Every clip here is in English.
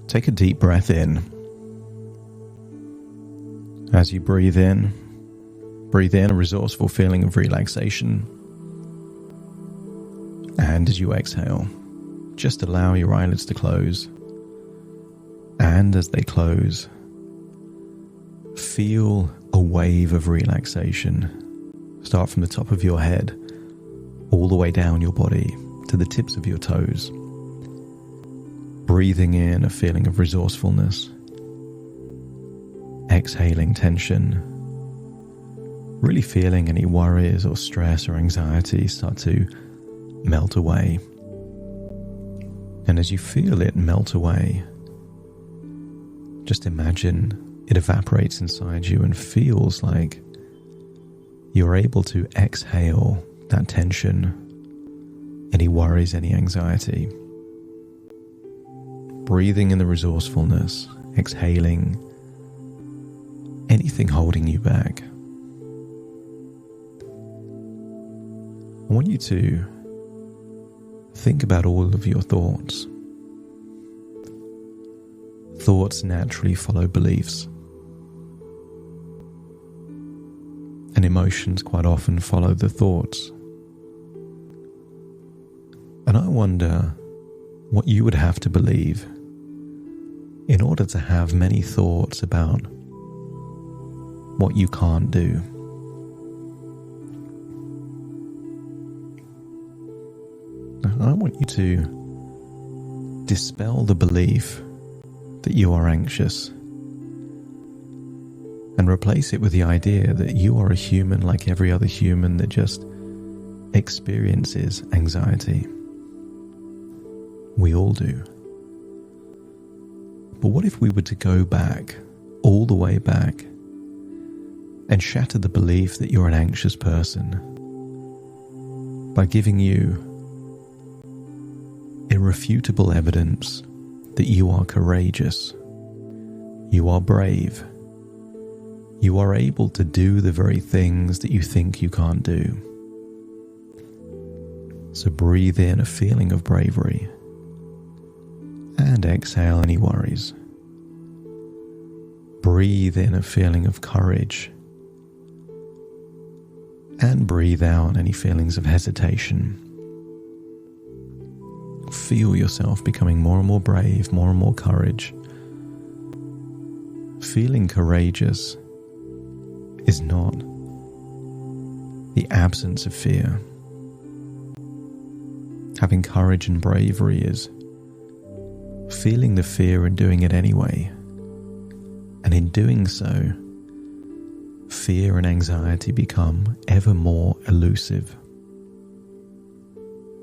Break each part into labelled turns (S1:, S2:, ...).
S1: Take a deep breath in. As you breathe in a resourceful feeling of relaxation. And as you exhale, just allow your eyelids to close. And as they close, feel a wave of relaxation start from the top of your head all the way down your body to the tips of your toes. Breathing in a feeling of resourcefulness. Exhaling tension. Really feeling any worries or stress or anxiety start to melt away. And as you feel it melt away, just imagine it evaporates inside you and feels like you're able to exhale that tension, any worries, any anxiety. Breathing in the resourcefulness, exhaling anything holding you back. I want you to think about all of your thoughts. Thoughts naturally follow beliefs. And emotions quite often follow the thoughts. And I wonder what you would have to believe in order to have many thoughts about what you can't do. I want you to dispel the belief that you are anxious and replace it with the idea that you are a human like every other human that just experiences anxiety. We all do. But what if we were to go back, all the way back, and shatter the belief that you're an anxious person by giving you irrefutable evidence that you are courageous, you are brave, you are able to do the very things that you think you can't do. So breathe in a feeling of bravery and exhale any worries. Breathe in a feeling of courage and breathe out any feelings of hesitation. Feel yourself becoming more and more brave, more and more courage. Feeling courageous is not the absence of fear. Having courage and bravery is feeling the fear and doing it anyway. And in doing so, fear and anxiety become ever more elusive.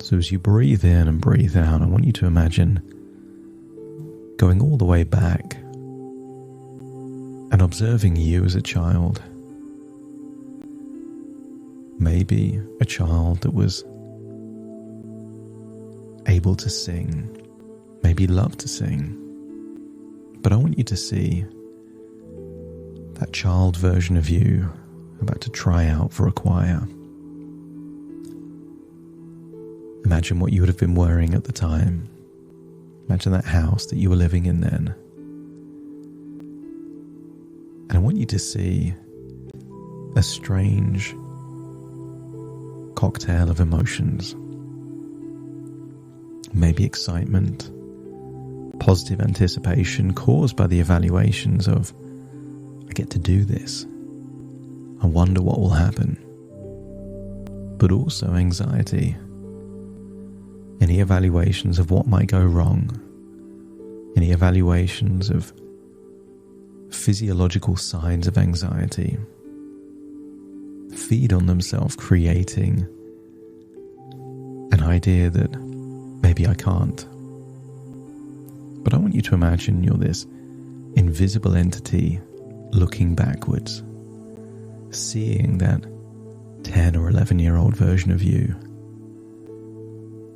S1: So as you breathe in and breathe out, I want you to imagine going all the way back and observing you as a child. Maybe a child that was able to sing, maybe loved to sing. But I want you to see that child version of you about to try out for a choir. Imagine what you would have been wearing at the time. Imagine that house that you were living in then. And I want you to see a strange cocktail of emotions. Maybe excitement, positive anticipation caused by the evaluations of, I get to do this. I wonder what will happen. But also anxiety. Any evaluations of what might go wrong. Any evaluations of physiological signs of anxiety. Feed on themselves, creating an idea that maybe I can't. But I want you to imagine you're this invisible entity looking backwards, seeing that 10 or 11-year-old version of you.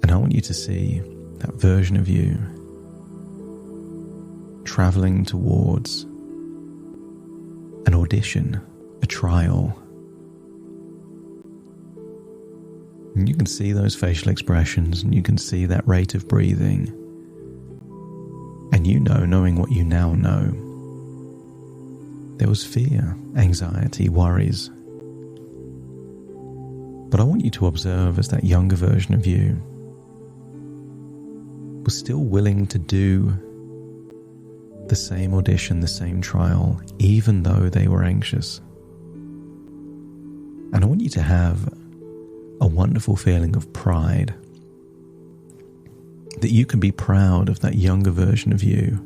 S1: And I want you to see that version of you traveling towards an audition, a trial. And you can see those facial expressions and you can see that rate of breathing. And And you know, knowing what you now know, there was fear, anxiety, worries. But I want you to observe as that younger version of you was still willing to do the same audition, the same trial, even though they were anxious. And I want you to have a wonderful feeling of pride, that you can be proud of that younger version of you,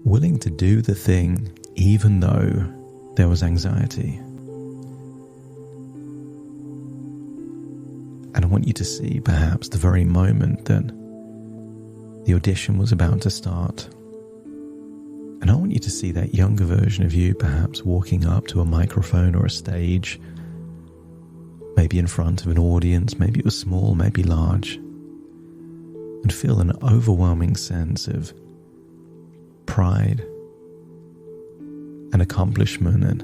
S1: willing to do the thing even though there was anxiety. And I want you to see perhaps the very moment that the audition was about to start. And I want you to see that younger version of you perhaps walking up to a microphone or a stage, maybe in front of an audience, maybe it was small, maybe large, and feel an overwhelming sense of pride and accomplishment, and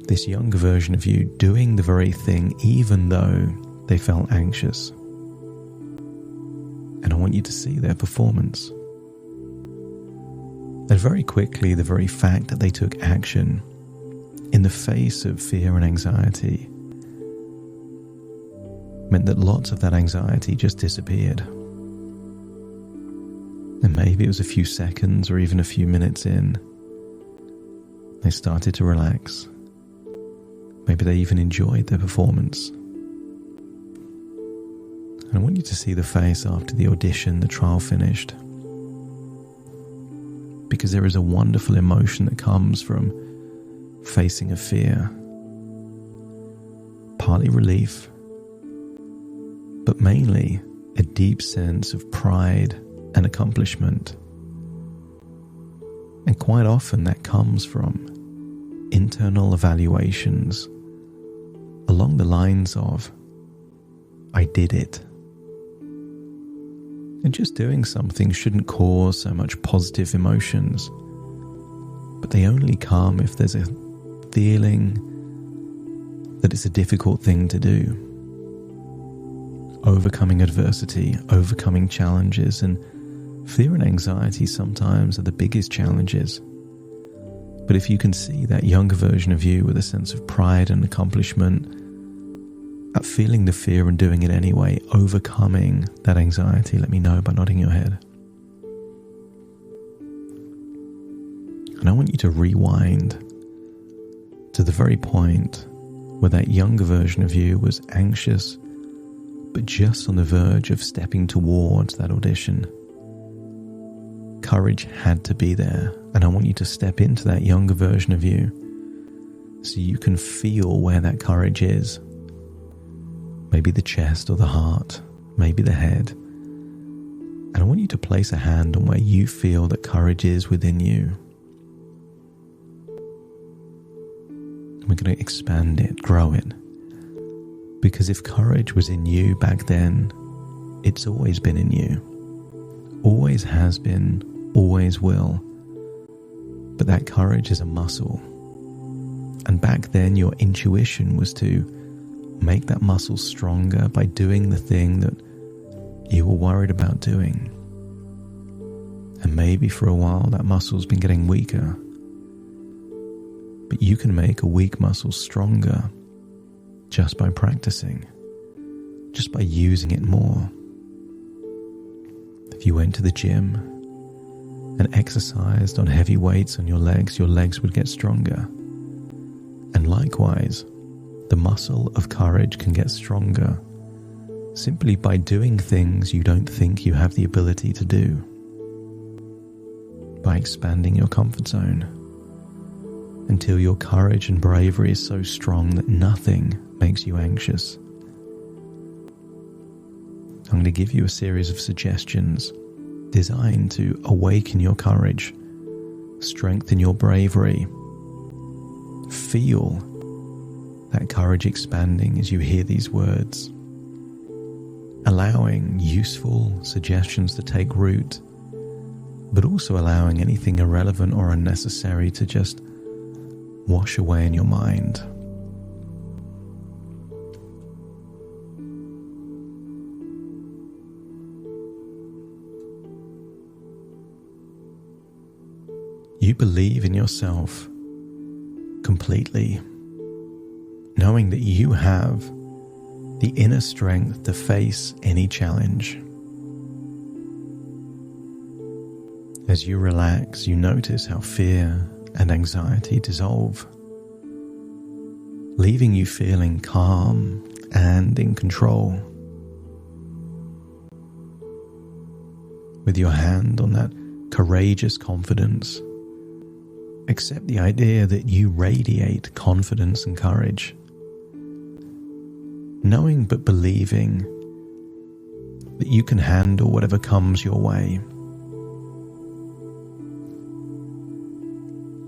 S1: this younger version of you doing the very thing even though they felt anxious. And I want you to see their performance. And very quickly, the very fact that they took action in the face of fear and anxiety meant that lots of that anxiety just disappeared. And maybe it was a few seconds or even a few minutes in, they started to relax. Maybe they even enjoyed their performance. And I want you to see the face after the audition, the trial finished. Because there is a wonderful emotion that comes from facing a fear. Partly relief, but mainly a deep sense of pride and accomplishment. And quite often that comes from internal evaluations along the lines of, I did it. And just doing something shouldn't cause so much positive emotions, but they only come if there's a feeling that it's a difficult thing to do. Overcoming adversity, overcoming challenges, and fear and anxiety sometimes are the biggest challenges. But if you can see that younger version of you with a sense of pride and accomplishment, at feeling the fear and doing it anyway, overcoming that anxiety, let me know by nodding your head. And I want you to rewind to the very point where that younger version of you was anxious, but just on the verge of stepping towards that audition. Courage had to be there, and I want you to step into that younger version of you so you can feel where that courage is. Maybe the chest or the heart, maybe the head. And I want you to place a hand on where you feel that courage is within you. We're going to expand it, grow it. Because if courage was in you back then, it's always been in you. Always has been, always will. But that courage is a muscle. And back then your intuition was to make that muscle stronger by doing the thing that you were worried about doing. And maybe for a while that muscle's been getting weaker. But you can make a weak muscle stronger just by practicing, just by using it more. If you went to the gym and exercised on heavy weights on your legs would get stronger. And likewise, the muscle of courage can get stronger simply by doing things you don't think you have the ability to do. By expanding your comfort zone until your courage and bravery is so strong that nothing makes you anxious. I'm going to give you a series of suggestions designed to awaken your courage, strengthen your bravery. Feel that courage expanding as you hear these words, allowing useful suggestions to take root, but also allowing anything irrelevant or unnecessary to just wash away in your mind. You believe in yourself completely, knowing that you have the inner strength to face any challenge. As you relax, you notice how fear and anxiety dissolve, leaving you feeling calm and in control. With your hand on that courageous confidence, accept the idea that you radiate confidence and courage. Knowing but believing that you can handle whatever comes your way.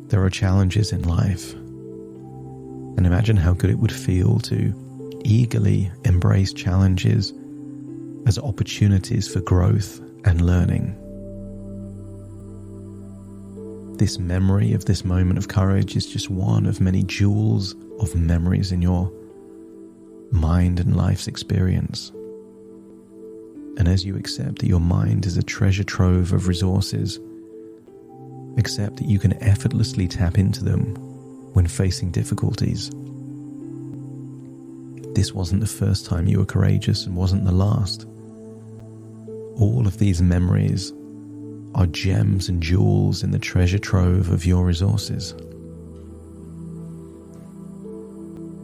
S1: There are challenges in life, and imagine how good it would feel to eagerly embrace challenges as opportunities for growth and learning. This memory of this moment of courage is just one of many jewels of memories in your mind and life's experience. And as you accept that your mind is a treasure trove of resources, accept that you can effortlessly tap into them when facing difficulties. This wasn't the first time you were courageous and wasn't the last. All of these memories are gems and jewels in the treasure trove of your resources.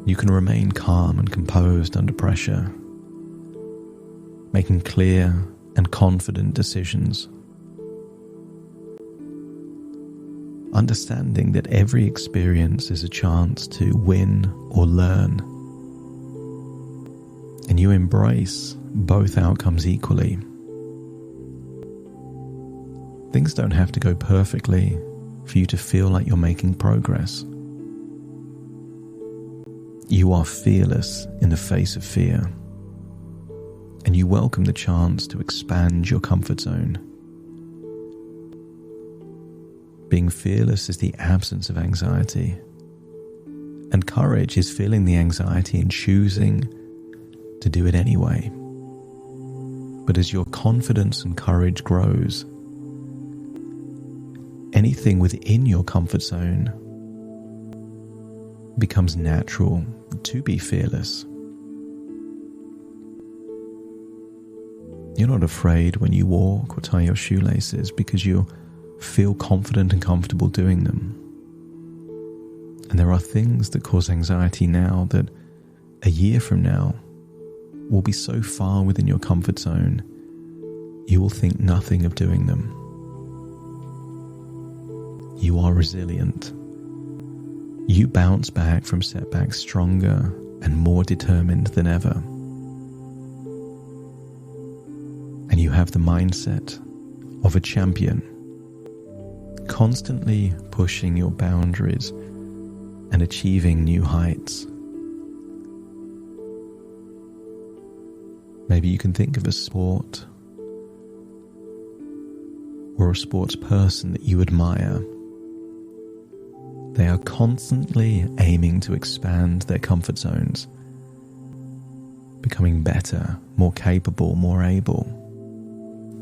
S1: You can remain calm and composed under pressure, making clear and confident decisions. Understanding that every experience is a chance to win or learn, and you embrace both outcomes equally. Things don't have to go perfectly for you to feel like you're making progress. You are fearless in the face of fear, and you welcome the chance to expand your comfort zone. Being fearless is the absence of anxiety, and courage is feeling the anxiety and choosing to do it anyway. But as your confidence and courage grows, anything within your comfort zone becomes natural to be fearless. You're not afraid when you walk or tie your shoelaces because you feel confident and comfortable doing them. And there are things that cause anxiety now that a year from now will be so far within your comfort zone, you will think nothing of doing them. You are resilient. You bounce back from setbacks stronger and more determined than ever. And you have the mindset of a champion, constantly pushing your boundaries and achieving new heights. Maybe you can think of a sport or a sports person that you admire. They are constantly aiming to expand their comfort zones, becoming better, more capable, more able.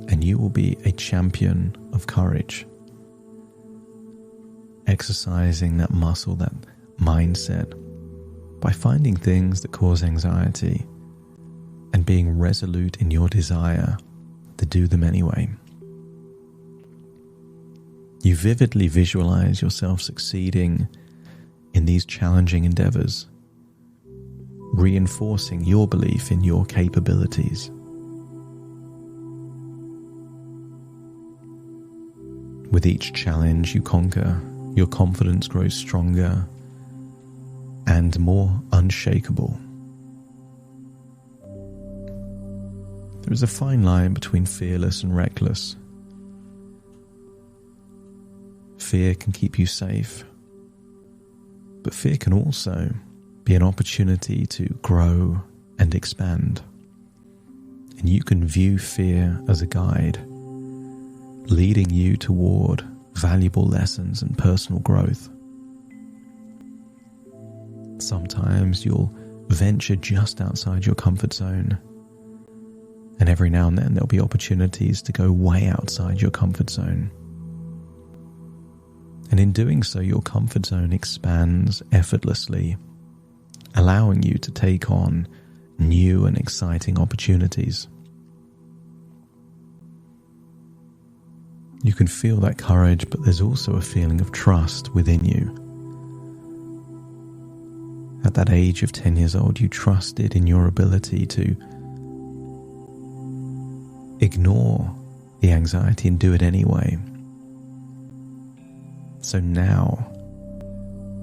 S1: And you will be a champion of courage, exercising that muscle, that mindset, by finding things that cause anxiety and being resolute in your desire to do them anyway. You vividly visualize yourself succeeding in these challenging endeavors, reinforcing your belief in your capabilities. With each challenge you conquer, your confidence grows stronger and more unshakable. There is a fine line between fearless and reckless. Fear can keep you safe, but fear can also be an opportunity to grow and expand. And you can view fear as a guide, leading you toward valuable lessons and personal growth. Sometimes you'll venture just outside your comfort zone, and every now and then there'll be opportunities to go way outside your comfort zone. And in doing so, your comfort zone expands effortlessly, allowing you to take on new and exciting opportunities. You can feel that courage, but there's also a feeling of trust within you. At that age of 10 years old, you trusted in your ability to ignore the anxiety and do it anyway. So now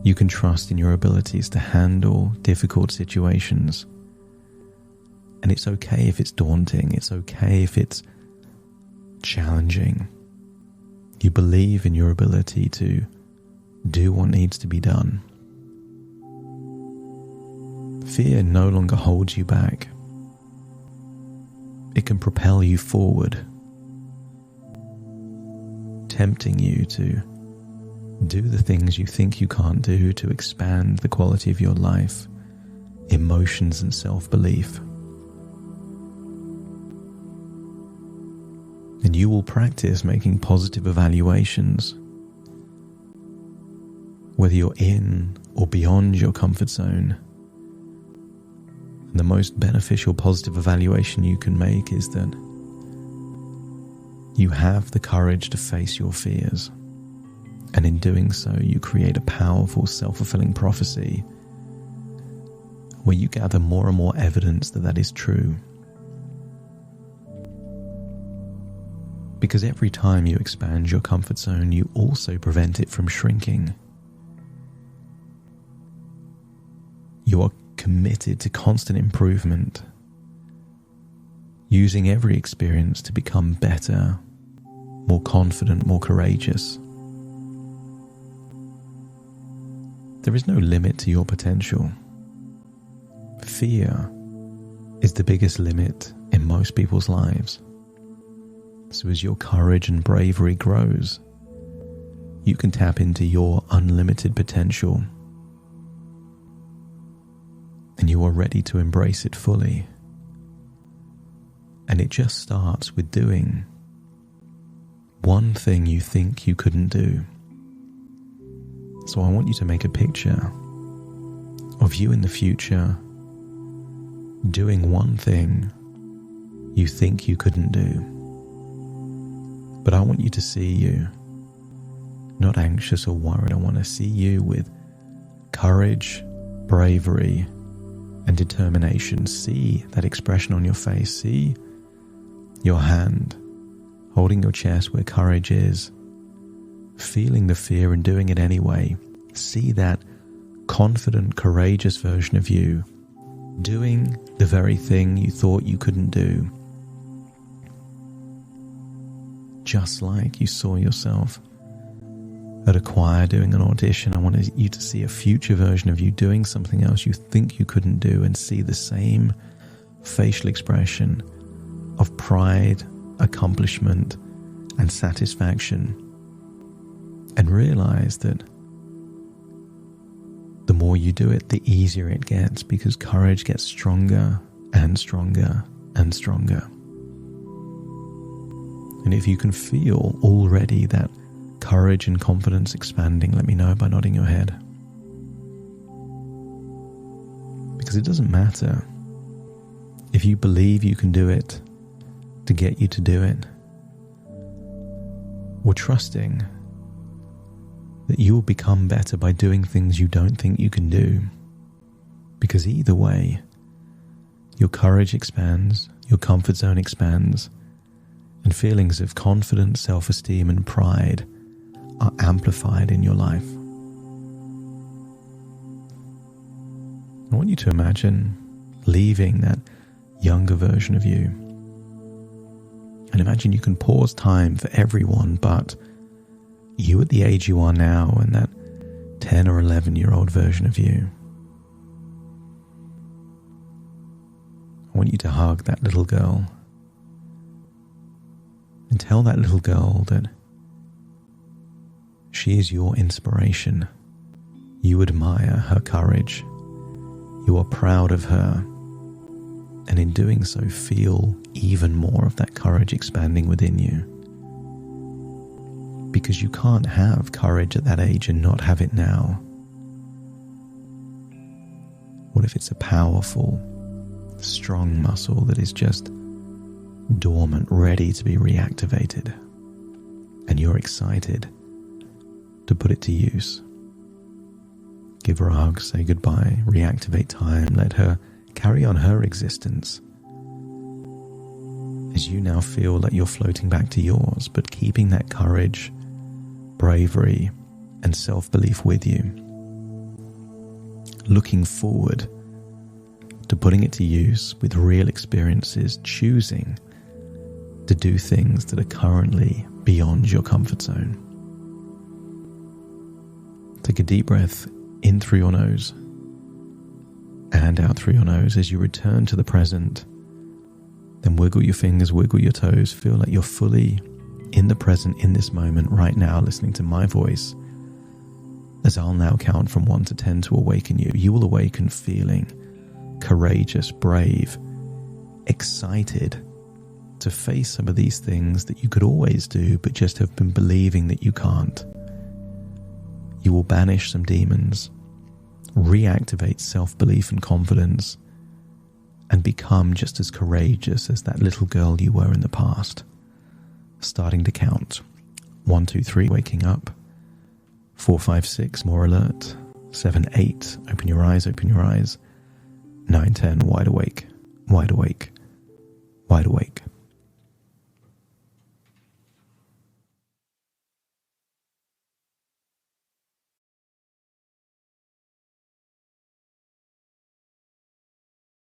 S1: you can trust in your abilities to handle difficult situations. And it's okay if it's daunting. It's okay if it's challenging. You believe in your ability to do what needs to be done. Fear no longer holds you back. It can propel you forward, tempting you to do the things you think you can't do to expand the quality of your life, emotions, and self-belief. And you will practice making positive evaluations, whether you're in or beyond your comfort zone. And the most beneficial positive evaluation you can make is that you have the courage to face your fears. And in doing so, you create a powerful self-fulfilling prophecy where you gather more and more evidence that that is true. Because every time you expand your comfort zone, you also prevent it from shrinking. You are committed to constant improvement, using every experience to become better, more confident, more courageous. There is no limit to your potential. Fear is the biggest limit in most people's lives. So as your courage and bravery grows, you can tap into your unlimited potential, and you are ready to embrace it fully. And it just starts with doing one thing you think you couldn't do. So I want you to make a picture of you in the future doing one thing you think you couldn't do. But I want you to see you not anxious or worried. I want to see you with courage, bravery, and determination. See that expression on your face. See your hand holding your chest where courage is, feeling the fear and doing it anyway. See that confident, courageous version of you doing the very thing you thought you couldn't do. Just like you saw yourself at a choir doing an audition, I wanted you to see a future version of you doing something else you think you couldn't do, and see the same facial expression of pride, accomplishment, and satisfaction. And realize that the more you do it, the easier it gets, because courage gets stronger and stronger and stronger. And if you can feel already that courage and confidence expanding, let me know by nodding your head. Because it doesn't matter if you believe you can do it to get you to do it, or trusting that you will become better by doing things you don't think you can do. Because either way, your courage expands, your comfort zone expands, and feelings of confidence, self-esteem, and pride are amplified in your life. I want you to imagine leaving that younger version of you. And imagine you can pause time for everyone but you at the age you are now and that 10 or 11-year-old version of you. I want you to hug that little girl and tell that little girl that she is your inspiration. You admire her courage. You are proud of her. And in doing so, feel even more of that courage expanding within you. because you can't have courage at that age and not have it now? What if it's a powerful, strong muscle that is just dormant, ready to be reactivated, and you're excited to put it to use? Give her a hug, say goodbye, reactivate time, let her carry on her existence. As you now feel like you're floating back to yours, but keeping that courage, bravery, and self-belief with you. Looking forward to putting it to use with real experiences, choosing to do things that are currently beyond your comfort zone. Take a deep breath in through your nose and out through your nose as you return to the present. Then wiggle your fingers, wiggle your toes, feel like you're fully in the present, in this moment, right now, listening to my voice. As I'll now count from 1 to 10 to awaken you, you will awaken feeling courageous, brave, excited to face some of these things that you could always do, but just have been believing that you can't. You will banish some demons, reactivate self-belief and confidence, and become just as courageous as that little girl you were in the past. Starting to count. 1, 2, 3, waking up. 4, 5, 6, more alert. 7, 8, open your eyes, open your eyes. 9, 10, wide awake, wide awake, wide awake.